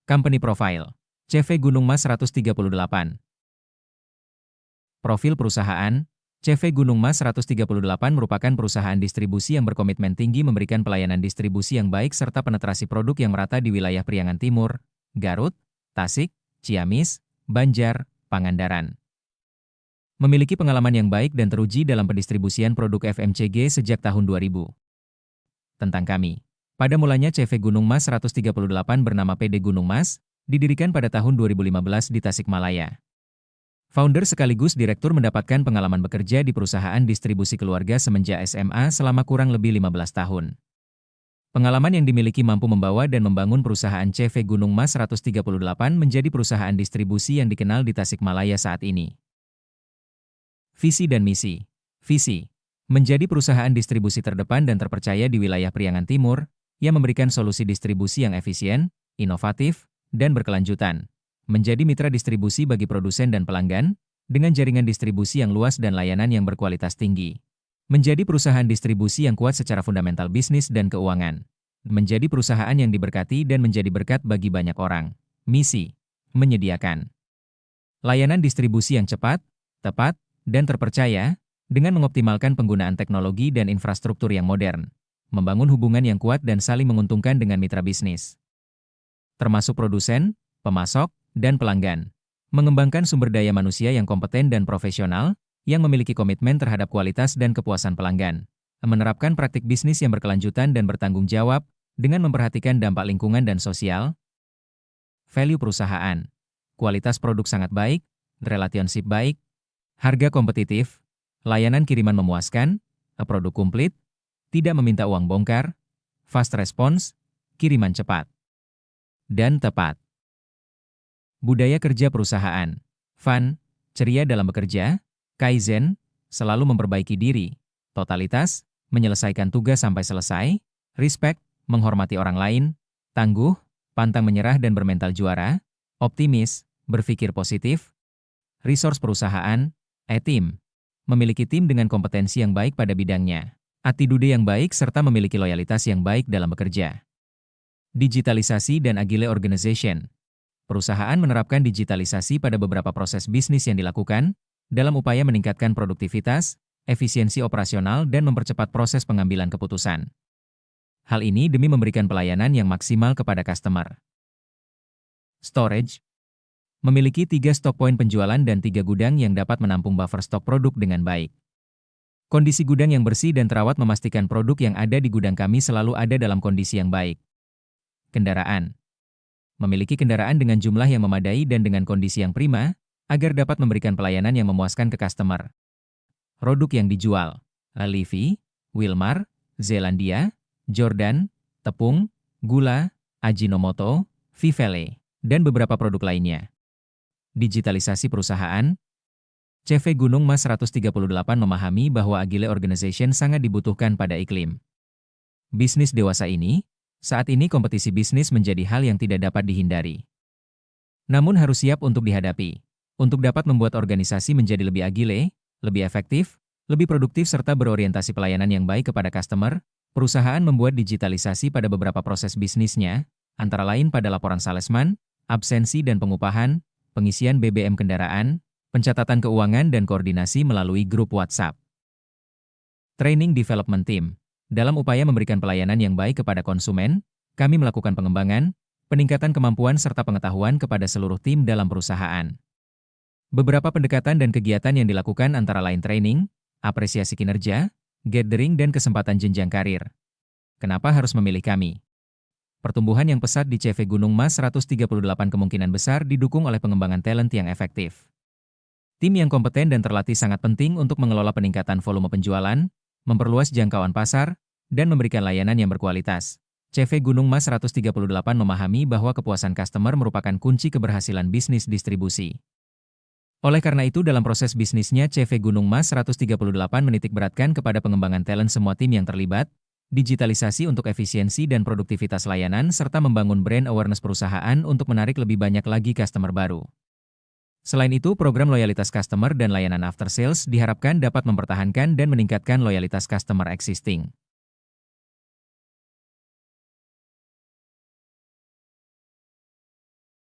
Company Profile. CV Gunung Mas 138. Profil perusahaan. CV Gunung Mas 138 merupakan perusahaan distribusi yang berkomitmen tinggi memberikan pelayanan distribusi yang baik serta penetrasi produk yang merata di wilayah Priangan Timur, Garut, Tasik, Ciamis, Banjar, Pangandaran. Memiliki pengalaman yang baik dan teruji dalam pendistribusian produk FMCG sejak tahun 2000. Tentang kami. Pada mulanya CV Gunung Mas 138 bernama PD Gunung Mas, didirikan pada tahun 2015 di Tasikmalaya. Founder sekaligus direktur mendapatkan pengalaman bekerja di perusahaan distribusi keluarga semenjak SMA selama kurang lebih 15 tahun. Pengalaman yang dimiliki mampu membawa dan membangun perusahaan CV Gunung Mas 138 menjadi perusahaan distribusi yang dikenal di Tasikmalaya saat ini. Visi dan misi. Visi. Menjadi perusahaan distribusi terdepan dan terpercaya di wilayah Priangan Timur, yang memberikan solusi distribusi yang efisien, inovatif, dan berkelanjutan. Menjadi mitra distribusi bagi produsen dan pelanggan, dengan jaringan distribusi yang luas dan layanan yang berkualitas tinggi. Menjadi perusahaan distribusi yang kuat secara fundamental bisnis dan keuangan. Menjadi perusahaan yang diberkati dan menjadi berkat bagi banyak orang. Misi. Menyediakan layanan distribusi yang cepat, tepat, dan terpercaya, dengan mengoptimalkan penggunaan teknologi dan infrastruktur yang modern. Membangun hubungan yang kuat dan saling menguntungkan dengan mitra bisnis, termasuk produsen, pemasok, dan pelanggan. Mengembangkan sumber daya manusia yang kompeten dan profesional, yang memiliki komitmen terhadap kualitas dan kepuasan pelanggan. Menerapkan praktik bisnis yang berkelanjutan dan bertanggung jawab, dengan memperhatikan dampak lingkungan dan sosial. Value perusahaan. Kualitas produk sangat baik, relationship baik, harga kompetitif, layanan kiriman memuaskan, produk komplit, tidak meminta uang bongkar, fast response, kiriman cepat, dan tepat. Budaya kerja perusahaan. Fun, ceria dalam bekerja, kaizen, selalu memperbaiki diri, totalitas, menyelesaikan tugas sampai selesai, respect, menghormati orang lain, tangguh, pantang menyerah dan bermental juara, optimis, berpikir positif, resource perusahaan, team. Memiliki tim dengan kompetensi yang baik pada bidangnya, attitude yang baik serta memiliki loyalitas yang baik dalam bekerja. Digitalisasi dan agile organization. Perusahaan menerapkan digitalisasi pada beberapa proses bisnis yang dilakukan, dalam upaya meningkatkan produktivitas, efisiensi operasional dan mempercepat proses pengambilan keputusan. Hal ini demi memberikan pelayanan yang maksimal kepada customer. Storage. Memiliki 3 stok poin penjualan dan 3 gudang yang dapat menampung buffer stok produk dengan baik. Kondisi gudang yang bersih dan terawat memastikan produk yang ada di gudang kami selalu ada dalam kondisi yang baik. Kendaraan. Memiliki kendaraan dengan jumlah yang memadai dan dengan kondisi yang prima, agar dapat memberikan pelayanan yang memuaskan ke customer. Produk yang dijual. Livi, Wilmar, Zelandia, Jordan, tepung, gula, Ajinomoto, Vivele, dan beberapa produk lainnya. Digitalisasi perusahaan. CV Gunung Mas 138 memahami bahwa agile organization sangat dibutuhkan pada iklim bisnis dewasa ini. Saat ini kompetisi bisnis menjadi hal yang tidak dapat dihindari. Namun harus siap untuk dihadapi. Untuk dapat membuat organisasi menjadi lebih agile, lebih efektif, lebih produktif serta berorientasi pelayanan yang baik kepada customer, perusahaan membuat digitalisasi pada beberapa proses bisnisnya, antara lain pada laporan salesman, absensi dan pengupahan, pengisian BBM kendaraan, pencatatan keuangan dan koordinasi melalui grup WhatsApp. Training Development Team. Dalam upaya memberikan pelayanan yang baik kepada konsumen, kami melakukan pengembangan, peningkatan kemampuan serta pengetahuan kepada seluruh tim dalam perusahaan. Beberapa pendekatan dan kegiatan yang dilakukan antara lain training, apresiasi kinerja, gathering dan kesempatan jenjang karir. Kenapa harus memilih kami? Pertumbuhan yang pesat di CV Gunung Mas 138 kemungkinan besar didukung oleh pengembangan talent yang efektif. Tim yang kompeten dan terlatih sangat penting untuk mengelola peningkatan volume penjualan, memperluas jangkauan pasar, dan memberikan layanan yang berkualitas. CV Gunung Mas 138 memahami bahwa kepuasan customer merupakan kunci keberhasilan bisnis distribusi. Oleh karena itu dalam proses bisnisnya CV Gunung Mas 138 menitikberatkan kepada pengembangan talent semua tim yang terlibat, digitalisasi untuk efisiensi dan produktivitas layanan serta membangun brand awareness perusahaan untuk menarik lebih banyak lagi customer baru. Selain itu, program loyalitas customer dan layanan after sales diharapkan dapat mempertahankan dan meningkatkan loyalitas customer existing.